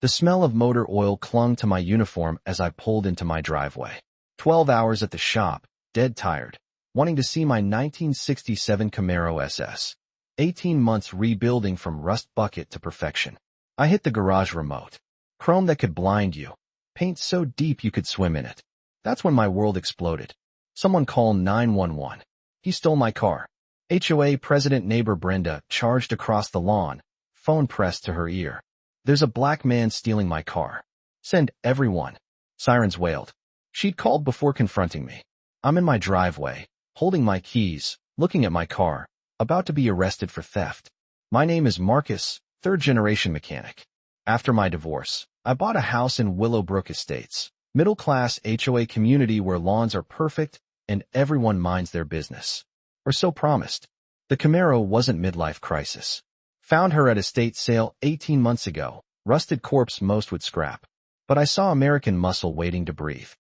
The smell of motor oil clung to my uniform as I pulled into my driveway. 12 hours at the shop, dead tired, wanting to see my 1967 Camaro SS. 18 months rebuilding from rust bucket to perfection. I hit the garage remote. Chrome that could blind you. Paint so deep you could swim in it. That's when my world exploded. Someone call 911. He stole my car. HOA president neighbor Brenda charged across the lawn, phone pressed to her ear. There's a black man stealing my car. Send everyone. Sirens wailed. She'd called before confronting me. I'm in my driveway, holding my keys, looking at my car, about to be arrested for theft. My name is Marcus, third-generation mechanic. After my divorce, I bought a house in Willowbrook Estates, middle-class HOA community where lawns are perfect and everyone minds their business. Or so promised. The Camaro wasn't midlife crisis. Found her at estate sale 18 months ago, rusted corpse most would scrap. But I saw American muscle waiting to breathe.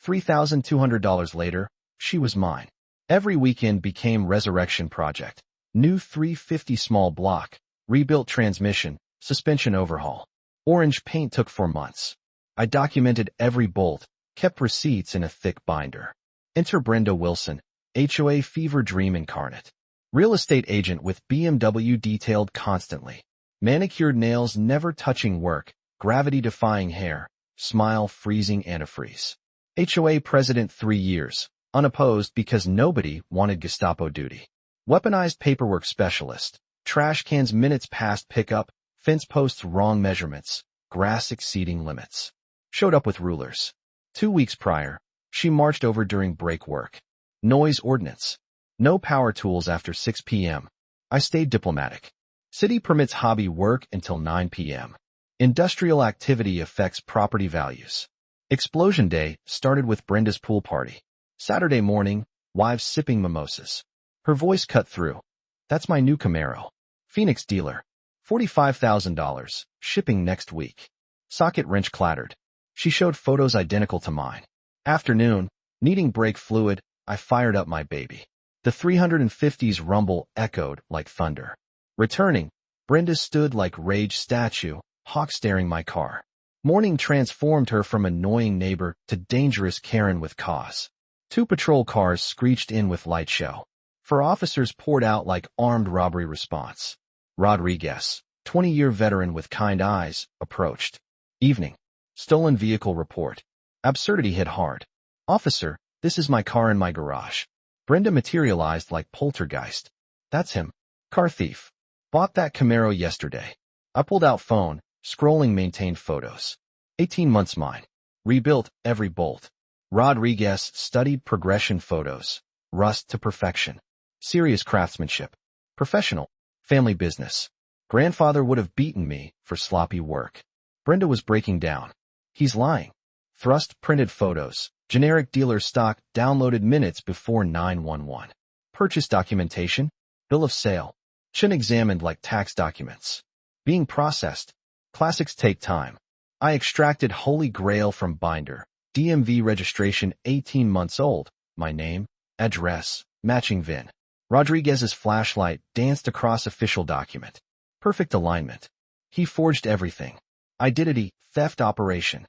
$3,200 later, she was mine. Every weekend became resurrection project. New 350 small block, rebuilt transmission, suspension overhaul. Orange paint took 4 months. I documented every bolt, kept receipts in a thick binder. Enter Brenda Wilson, HOA fever dream incarnate. Real estate agent with BMW detailed constantly. Manicured nails never touching work, gravity-defying hair, smile freezing antifreeze. HOA president 3 years, unopposed because nobody wanted Gestapo duty. Weaponized paperwork specialist. Trash cans minutes past pickup, fence posts wrong measurements, grass exceeding limits. Showed up with rulers. 2 weeks prior, she marched over during break work. Noise ordinance. No power tools after 6 p.m. I stayed diplomatic. City permits hobby work until 9 p.m. Industrial activity affects property values. Explosion day started with Brenda's pool party. Saturday morning, wives sipping mimosas. Her voice cut through. That's my new Camaro. Phoenix dealer. $45,000, shipping next week. Socket wrench clattered. She showed photos identical to mine. Afternoon, needing brake fluid, I fired up my baby. The 350's rumble echoed like thunder. Returning, Brenda stood like rage statue, hawk staring my car. Morning transformed her from annoying neighbor to dangerous Karen with cause. 2 patrol cars screeched in with light show. 4 officers poured out like armed robbery response. Rodriguez, 20-year veteran with kind eyes, approached. Evening. Stolen vehicle report. Absurdity hit hard. Officer, this is my car in my garage. Brenda materialized like poltergeist. That's him. Car thief. Bought that Camaro yesterday. I pulled out phone, scrolling maintained photos. 18 months mine. Rebuilt every bolt. Rodriguez studied progression photos. Rust to perfection. Serious craftsmanship. Professional. Family business. Grandfather would have beaten me for sloppy work. Brenda was breaking down. He's lying. Thrust printed photos. Generic dealer stock downloaded minutes before 911. Purchase documentation. Bill of sale. Chin examined like tax documents. Being processed. Classics take time. I extracted Holy Grail from binder. DMV registration 18 months old. My name, address, matching VIN. Rodriguez's flashlight danced across official document. Perfect alignment. He forged everything. Identity, theft operation.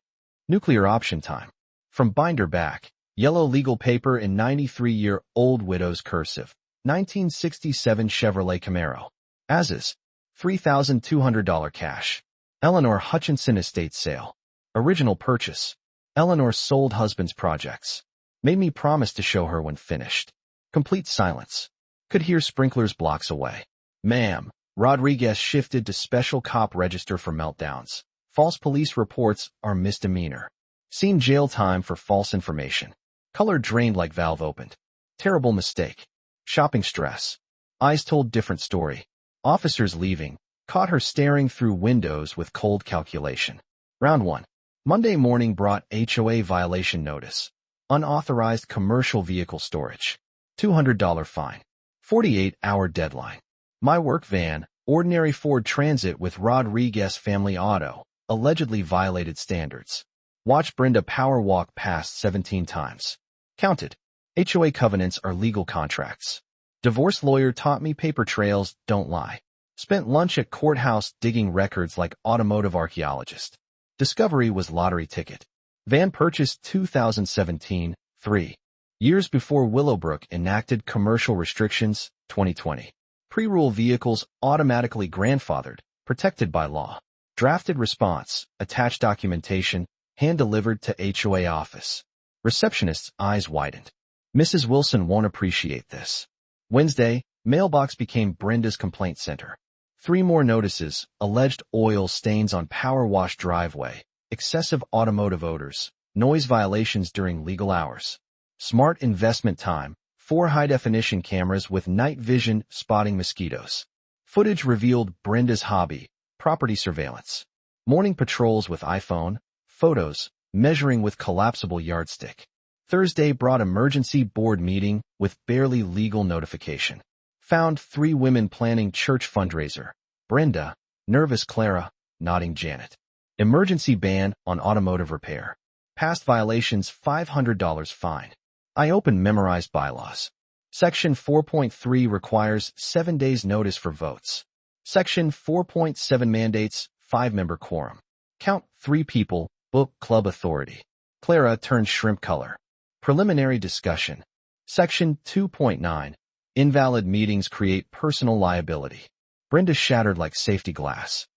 Nuclear option time. From binder back. Yellow legal paper in 93-year-old widow's cursive. 1967 Chevrolet Camaro. As is. $3,200 cash. Eleanor Hutchinson estate sale. Original purchase. Eleanor sold husband's projects. Made me promise to show her when finished. Complete silence. Could hear sprinklers blocks away. Ma'am. Rodriguez shifted to special cop register for meltdowns. False police reports are misdemeanor. Seen jail time for false information. Color drained like valve opened. Terrible mistake. Shopping stress. Eyes told different story. Officers leaving. Caught her staring through windows with cold calculation. Round 1. Monday morning brought HOA violation notice. Unauthorized commercial vehicle storage. $200 fine. 48-hour deadline. My work van, ordinary Ford Transit with Rodriguez family auto, allegedly violated standards. Watch Brenda power walk past 17 times. Counted. HOA covenants are legal contracts. Divorce lawyer taught me paper trails don't lie. Spent lunch at courthouse digging records like automotive archaeologist. Discovery was lottery ticket. Van purchased 2017, 3 years before Willowbrook enacted commercial restrictions, 2020. Pre-rule vehicles automatically grandfathered, protected by law. Drafted response, attached documentation, hand-delivered to HOA office. Receptionist's eyes widened. Mrs. Wilson won't appreciate this. Wednesday, mailbox became Brenda's complaint center. 3 more notices, alleged oil stains on power wash driveway, excessive automotive odors, noise violations during legal hours. Smart investment time, 4 high-definition cameras with night vision spotting mosquitoes. Footage revealed Brenda's hobby, property surveillance. Morning patrols with iPhone, photos, measuring with collapsible yardstick. Thursday brought emergency board meeting with barely legal notification. Found 3 women planning church fundraiser. Brenda, nervous Clara, nodding Janet. Emergency ban on automotive repair. Past violations $500 fine. I open memorized bylaws. Section 4.3 requires 7 days notice for votes. Section 4.7 mandates 5-member quorum. Count 3 people, book club authority. Clara turned shrimp color. Preliminary discussion. Section 2.9. Invalid meetings create personal liability. Brenda shattered like safety glass.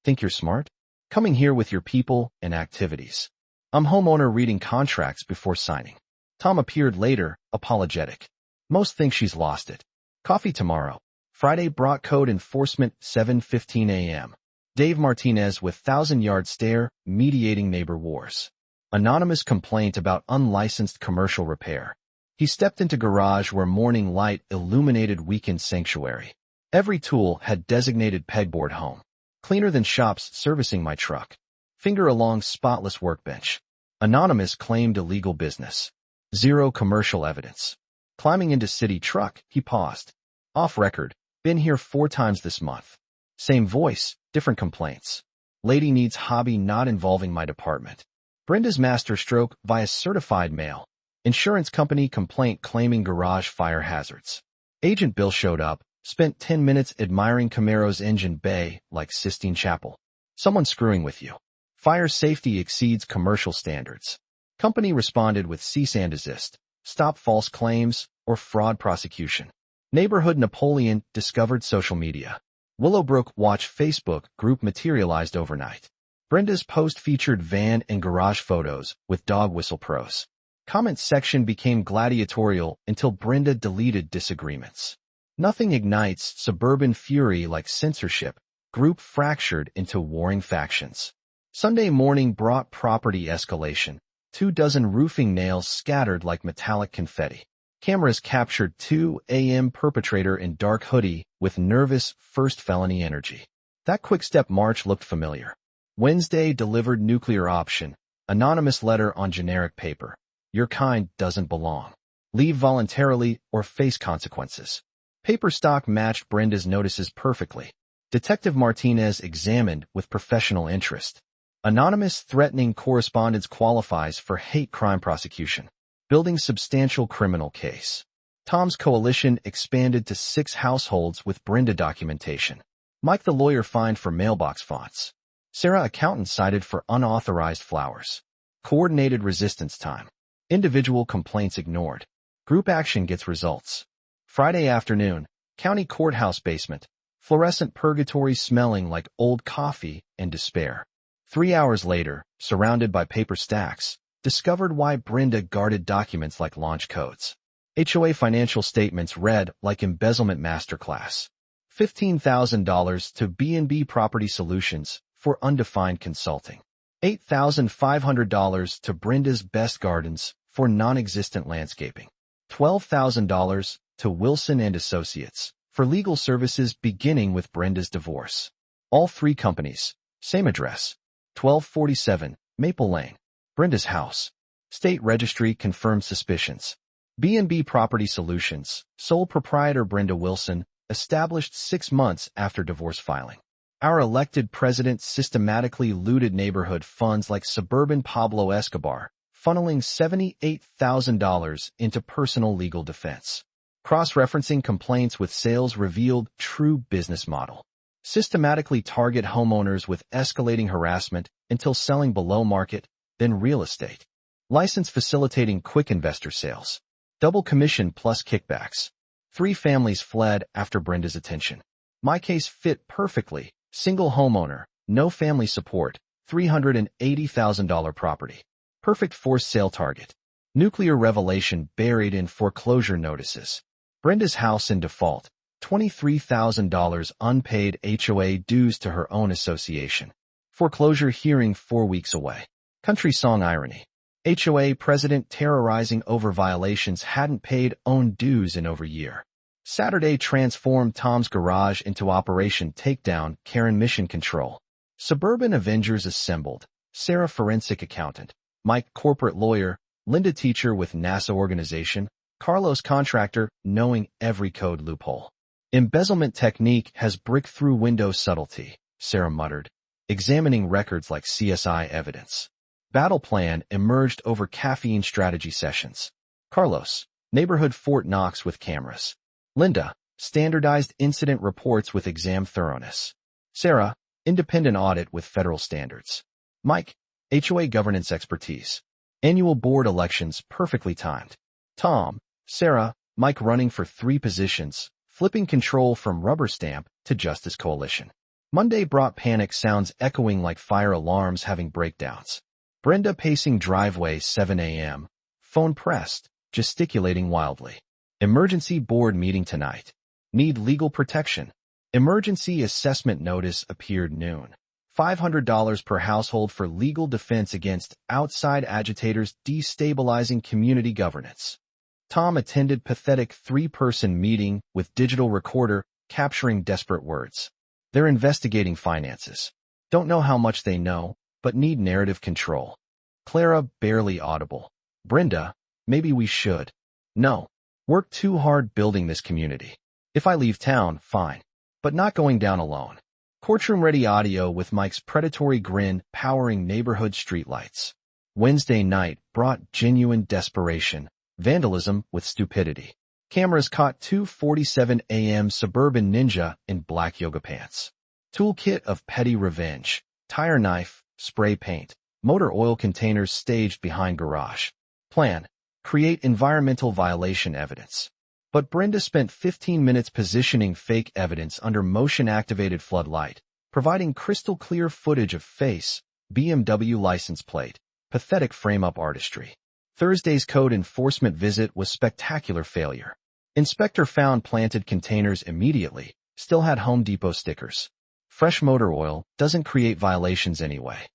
Think you're smart? Coming here with your people and activities. I'm homeowner reading contracts before signing. Tom appeared later, apologetic. Most think she's lost it. Coffee tomorrow. Friday brought code enforcement 7:15 a.m. Dave Martinez with 1,000-yard stare, mediating neighbor wars. Anonymous complaint about unlicensed commercial repair. He stepped into garage where morning light illuminated weekend sanctuary. Every tool had designated pegboard home. Cleaner than shops servicing my truck. Finger along spotless workbench. Anonymous claimed illegal business. 0 commercial evidence. Climbing into city truck, he paused. Off record, been here 4 times this month. Same voice, different complaints. Lady needs hobby not involving my department. Brenda's masterstroke via certified mail. Insurance company complaint claiming garage fire hazards. Agent Bill showed up, spent 10 minutes admiring Camaro's engine bay like Sistine Chapel. Someone screwing with you. Fire safety exceeds commercial standards. Company responded with cease and desist, stop false claims, or fraud prosecution. Neighborhood Napoleon discovered social media. Willowbrook watch Facebook group materialized overnight. Brenda's post featured van and garage photos with dog whistle pros. Comment section became gladiatorial until Brenda deleted disagreements. Nothing ignites suburban fury like censorship. Group fractured into warring factions. Sunday morning brought property escalation. 24 roofing nails scattered like metallic confetti. Cameras captured 2 a.m. perpetrator in dark hoodie with nervous first felony energy. That quick-step march looked familiar. Wednesday delivered nuclear option. Anonymous letter on generic paper. Your kind doesn't belong. Leave voluntarily or face consequences. Paper stock matched Brenda's notices perfectly. Detective Martinez examined with professional interest. Anonymous threatening correspondence qualifies for hate crime prosecution. Building substantial criminal case. Tom's coalition expanded to 6 households with Brenda documentation. Mike the lawyer fined for mailbox fonts. Sarah accountant cited for unauthorized flowers. Coordinated resistance time. Individual complaints ignored. Group action gets results. Friday afternoon, county courthouse basement. Fluorescent purgatory smelling like old coffee and despair. 3 hours later, surrounded by paper stacks, discovered why Brenda guarded documents like launch codes. HOA financial statements read like embezzlement masterclass. $15,000 to B&B Property Solutions for undefined consulting. $8,500 to Brenda's Best Gardens for non-existent landscaping. $12,000 to Wilson and Associates for legal services beginning with Brenda's divorce. All 3 companies, same address. 1247, Maple Lane. Brenda's house. State Registry confirmed suspicions. B&B Property Solutions, sole proprietor Brenda Wilson, established 6 months after divorce filing. Our elected president systematically looted neighborhood funds like suburban Pablo Escobar, funneling $78,000 into personal legal defense. Cross-referencing complaints with sales revealed true business model. Systematically target homeowners with escalating harassment until selling below market, then real estate. License facilitating quick investor sales. Double commission plus kickbacks. 3 families fled after Brenda's attention. My case fit perfectly. Single homeowner, no family support, $380,000 property. Perfect forced sale target. Nuclear revelation buried in foreclosure notices. Brenda's house in default, $23,000 unpaid HOA dues to her own association. Foreclosure hearing 4 weeks away. Country song irony. HOA president terrorizing over violations hadn't paid own dues in over a year. Saturday transformed Tom's garage into Operation Takedown, Karen Mission Control. Suburban Avengers assembled. Sarah forensic accountant. Mike corporate lawyer. Linda teacher with NASA organization. Carlos contractor knowing every code loophole. Embezzlement technique has brick-through window subtlety, Sarah muttered, examining records like CSI evidence. Battle plan emerged over caffeine strategy sessions. Carlos, neighborhood Fort Knox with cameras. Linda, standardized incident reports with exam thoroughness. Sarah, independent audit with federal standards. Mike, HOA governance expertise. Annual board elections perfectly timed. Tom, Sarah, Mike running for 3 positions, flipping control from rubber stamp to Justice Coalition. Monday brought panic sounds echoing like fire alarms having breakdowns. Brenda pacing driveway 7 a.m. Phone pressed, gesticulating wildly. Emergency board meeting tonight. Need legal protection. Emergency assessment notice appeared noon. $500 per household for legal defense against outside agitators destabilizing community governance. Tom attended pathetic 3-person meeting with digital recorder capturing desperate words. They're investigating finances. Don't know how much they know, but need narrative control. Clara barely audible. Brenda, maybe we should. No. Work too hard building this community. If I leave town, fine. But not going down alone. Courtroom-ready audio with Mike's predatory grin powering neighborhood streetlights. Wednesday night brought genuine desperation, vandalism with stupidity. Cameras caught 2:47 a.m. suburban ninja in black yoga pants. Toolkit of petty revenge. Tire knife, spray paint, motor oil containers staged behind garage. Plan. Create environmental violation evidence. But Brenda spent 15 minutes positioning fake evidence under motion-activated floodlight, providing crystal-clear footage of face, BMW license plate, pathetic frame-up artistry. Thursday's code enforcement visit was spectacular failure. Inspector found planted containers immediately, still had Home Depot stickers. Fresh motor oil doesn't create violations anyway.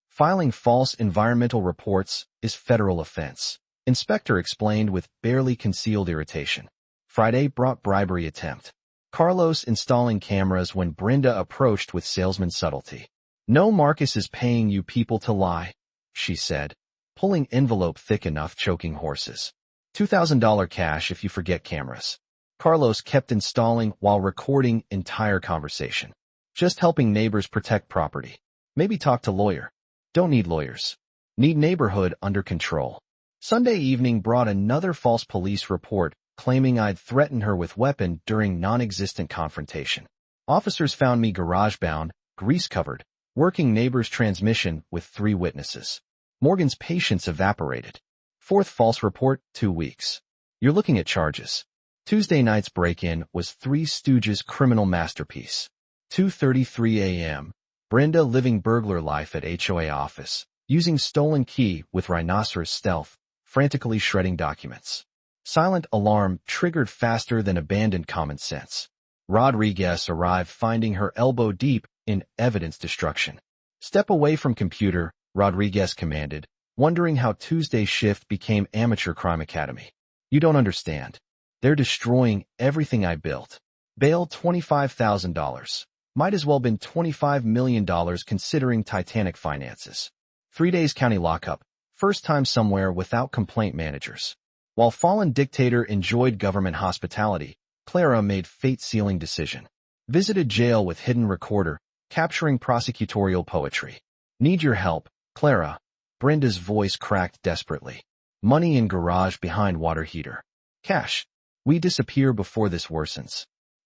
Filing false environmental reports is federal offense. Inspector explained with barely concealed irritation. Friday brought bribery attempt. Carlos installing cameras when Brenda approached with salesman subtlety. No, Marcus is paying you people to lie, she said, pulling envelope thick enough choking horses. $2,000 cash if you forget cameras. Carlos kept installing while recording entire conversation. Just helping neighbors protect property. Maybe talk to lawyer. Don't need lawyers. Need neighborhood under control. Sunday evening brought another false police report claiming I'd threatened her with weapon during non-existent confrontation. Officers found me garage-bound, grease-covered, working neighbor's transmission with 3 witnesses. Morgan's patience evaporated. 4th false report, 2 weeks. You're looking at charges. Tuesday night's break-in was 3 Stooges criminal masterpiece. 2:33 a.m. Brenda living burglar life at HOA office, using stolen key with rhinoceros stealth, frantically shredding documents. Silent alarm triggered faster than abandoned common sense. Rodriguez arrived finding her elbow deep in evidence destruction. Step away from computer, Rodriguez commanded, wondering how Tuesday's shift became amateur crime academy. You don't understand. They're destroying everything I built. Bail $25,000. Might as well been $25 million considering Titanic finances. 3 days county lockup. First time somewhere without complaint managers. While fallen dictator enjoyed government hospitality, Clara made fate-sealing decision. Visited jail with hidden recorder, capturing prosecutorial poetry. Need your help, Clara. Brenda's voice cracked desperately. Money in garage behind water heater. Cash. We disappear before this worsens.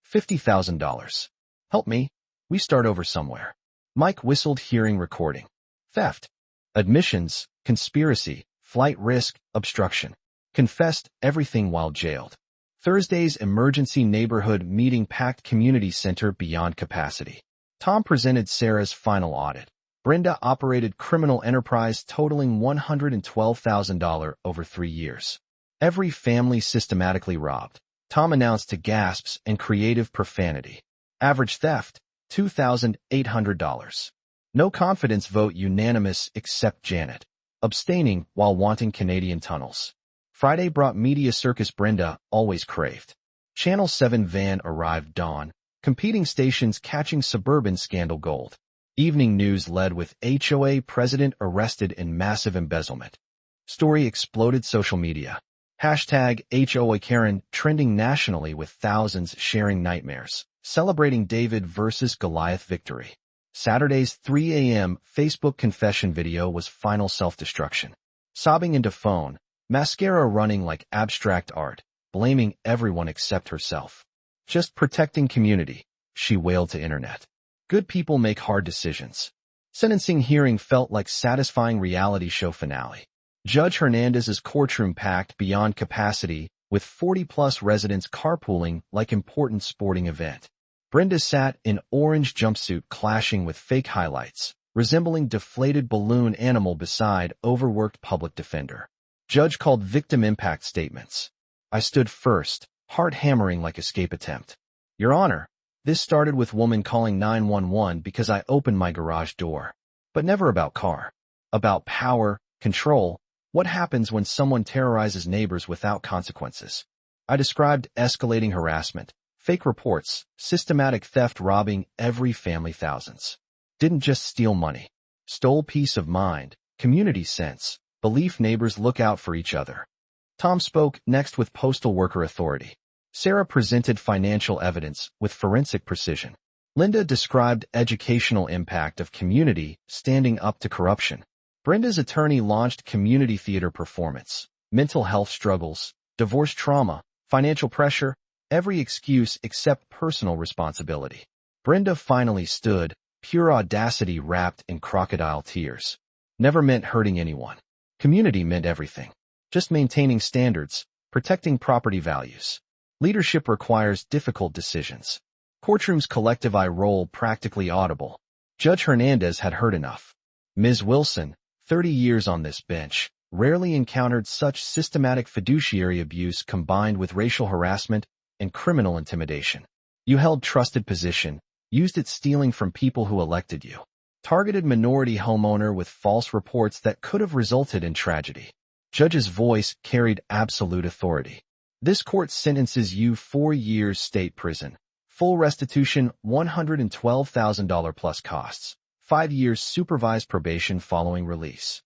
$50,000. Help me. We start over somewhere. Mike whistled, hearing recording. Theft. Admissions, conspiracy, flight risk, obstruction. Confessed everything while jailed. Thursday's emergency neighborhood meeting packed community center beyond capacity. Tom presented Sarah's final audit. Brenda operated criminal enterprise totaling $112,000 over 3 years. Every family systematically robbed. Tom announced to gasps and creative profanity. Average theft, $2,800. No confidence vote unanimous except Janet, abstaining while wanting Canadian tunnels. Friday brought media circus Brenda always craved. Channel 7 van arrived dawn, competing stations catching suburban scandal gold. Evening news led with HOA president arrested in massive embezzlement. Story exploded social media. Hashtag HOA Karen trending nationally with thousands sharing nightmares, celebrating David versus Goliath victory. Saturday's 3 a.m. Facebook confession video was final self-destruction. Sobbing into phone, mascara running like abstract art, blaming everyone except herself. Just protecting community, she wailed to internet. Good people make hard decisions. Sentencing hearing felt like satisfying reality show finale. Judge Hernandez's courtroom packed beyond capacity, with 40-plus residents carpooling like important sporting event. Brenda sat in orange jumpsuit clashing with fake highlights, resembling deflated balloon animal beside overworked public defender. Judge called victim impact statements. I stood first, heart hammering like escape attempt. Your Honor, this started with woman calling 911 because I opened my garage door. But never about car. About power, control, what happens when someone terrorizes neighbors without consequences. I described escalating harassment, fake reports, systematic theft robbing every family thousands. Didn't just steal money. Stole peace of mind, community sense, belief neighbors look out for each other. Tom spoke next with Postal Worker Authority. Sarah presented financial evidence with forensic precision. Linda described educational impact of community standing up to corruption. Brenda's attorney launched community theater performance, mental health struggles, divorce trauma, financial pressure, every excuse except personal responsibility. Brenda finally stood, pure audacity wrapped in crocodile tears. Never meant hurting anyone. Community meant everything. Just maintaining standards, protecting property values. Leadership requires difficult decisions. Courtroom's collective eye roll practically audible. Judge Hernandez had heard enough. Ms. Wilson, 30 years on this bench, rarely encountered such systematic fiduciary abuse combined with racial harassment and criminal intimidation. You held trusted position, used it stealing from people who elected you. Targeted minority homeowner with false reports that could have resulted in tragedy. Judge's voice carried absolute authority. This court sentences you 4 years state prison. Full restitution $112,000 plus costs. 5 years supervised probation following release.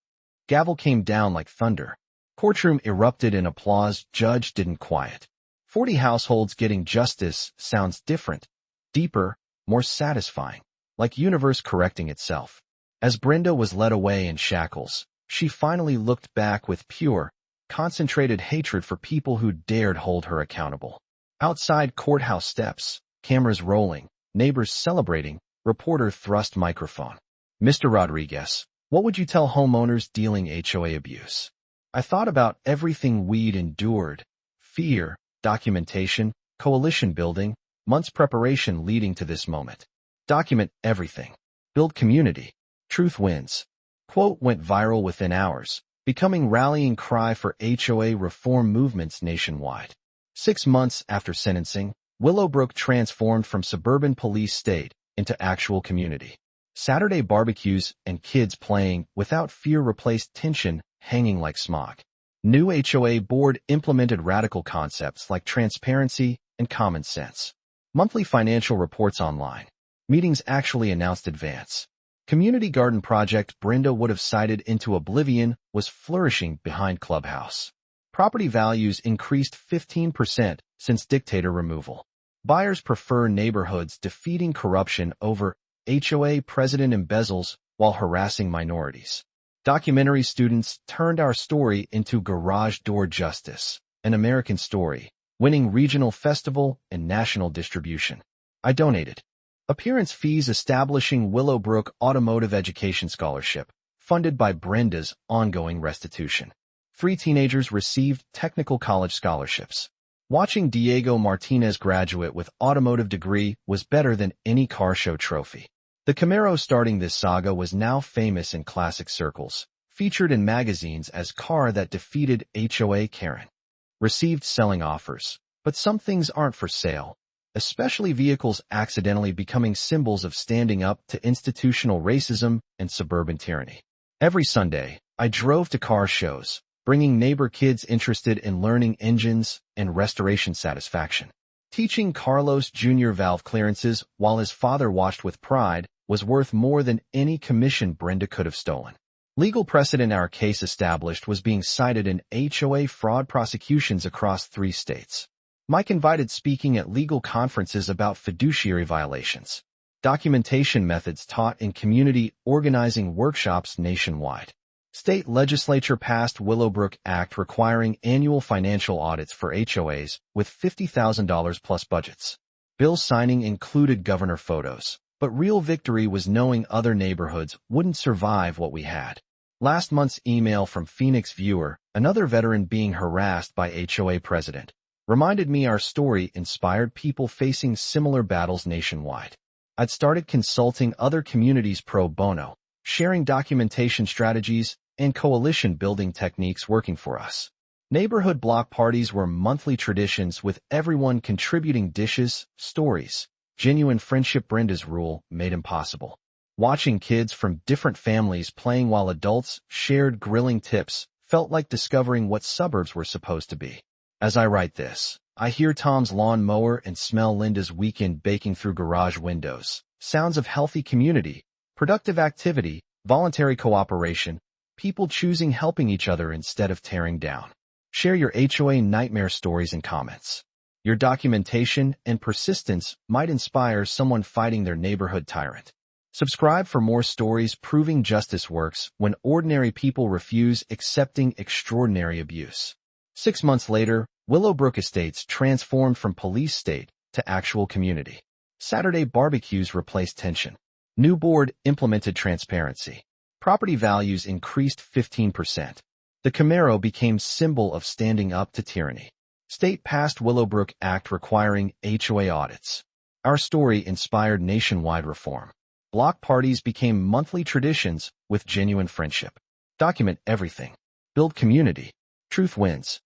Gavel came down like thunder. Courtroom erupted in applause. Judge didn't quiet. 40 households getting justice sounds different, deeper, more satisfying, like universe correcting itself. As Brenda was led away in shackles, she finally looked back with pure, concentrated hatred for people who dared hold her accountable. Outside courthouse steps, cameras rolling, neighbors celebrating, reporter thrust microphone. Mr. Rodriguez, what would you tell homeowners dealing HOA abuse? I thought about everything we'd endured. Fear, documentation, coalition building, months preparation leading to this moment. Document everything. Build community. Truth wins. Quote went viral within hours, becoming rallying cry for HOA reform movements nationwide. 6 months after sentencing, Willowbrook transformed from suburban police state into actual community. Saturday barbecues and kids playing without fear replaced tension hanging like smog. New HOA board implemented radical concepts like transparency and common sense. Monthly financial reports online. Meetings actually announced advance. Community garden project Brenda would have cited into oblivion was flourishing behind Clubhouse. Property values increased 15% since dictator removal. Buyers prefer neighborhoods defeating corruption over HOA president embezzles while harassing minorities. Documentary students turned our story into Garage Door Justice, an American story, winning regional festival and national distribution. I donated. Appearance fees establishing Willowbrook Automotive Education Scholarship, funded by Brenda's ongoing restitution. 3 teenagers received technical college scholarships. Watching Diego Martinez graduate with automotive degree was better than any car show trophy. The Camaro starting this saga was now famous in classic circles, featured in magazines as car that defeated HOA Karen. Received selling offers, but some things aren't for sale, especially vehicles accidentally becoming symbols of standing up to institutional racism and suburban tyranny. Every Sunday, I drove to car shows, bringing neighbor kids interested in learning engines and restoration satisfaction. Teaching Carlos Jr. valve clearances while his father watched with pride was worth more than any commission Brenda could have stolen. Legal precedent our case established was being cited in HOA fraud prosecutions across 3 states. Mike invited speaking at legal conferences about fiduciary violations. Documentation methods taught in community organizing workshops nationwide. State legislature passed Willowbrook Act requiring annual financial audits for HOAs with $50,000 plus budgets. Bill signing included governor photos, but real victory was knowing other neighborhoods wouldn't survive what we had. Last month's email from Phoenix viewer, another veteran being harassed by HOA president, reminded me our story inspired people facing similar battles nationwide. I'd started consulting other communities pro bono, sharing documentation strategies and coalition-building techniques working for us. Neighborhood block parties were monthly traditions with everyone contributing dishes, stories. Genuine friendship Brenda's rule made impossible. Watching kids from different families playing while adults shared grilling tips felt like discovering what suburbs were supposed to be. As I write this, I hear Tom's lawn mower and smell Linda's weekend baking through garage windows. Sounds of healthy community, productive activity, voluntary cooperation, people choosing helping each other instead of tearing down. Share your HOA nightmare stories in comments. Your documentation and persistence might inspire someone fighting their neighborhood tyrant. Subscribe for more stories proving justice works when ordinary people refuse accepting extraordinary abuse. 6 months later, Willowbrook Estates transformed from police state to actual community. Saturday barbecues replaced tension. New board implemented transparency. Property values increased 15%. The Camaro became symbol of standing up to tyranny. State passed Willowbrook Act requiring HOA audits. Our story inspired nationwide reform. Block parties became monthly traditions with genuine friendship. Document everything. Build community. Truth wins.